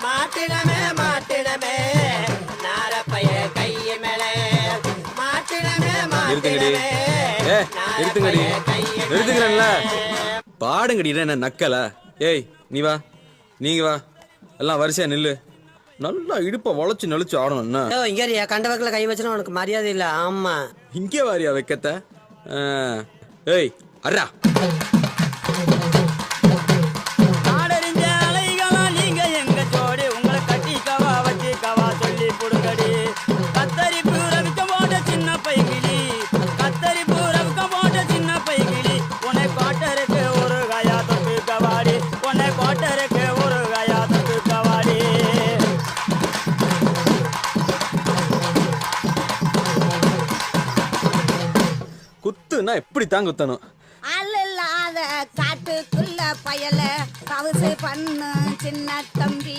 மாட்டிடமே மாட்டிடமே நாரப்பைய கைய மேலே மாட்டிடமே நிறுத்துங்கடி நிறுத்துங்கடி நிறுத்துக்கிறேன்ல பாடுங்கடி என்ன நக்கல ஏய் நீ வா நீங்க வா எல்லாம் வரிசையா நில்லு நல்லா இடுப்ப வளைச்சு நெளிச்சு ஆடணும்னா இங்க கண்ட வக்கல கை வச்சுனா உனக்கு மரியாதை இல்ல ஆமா இங்கே வாரியா வைக்கத்த ஏய் அர்ரா குத்துனா எப்படி தான் குத்தணும் அல்ல காட்டுக்குள்ள பயல தவசு பண்ணு சின்ன தம்பி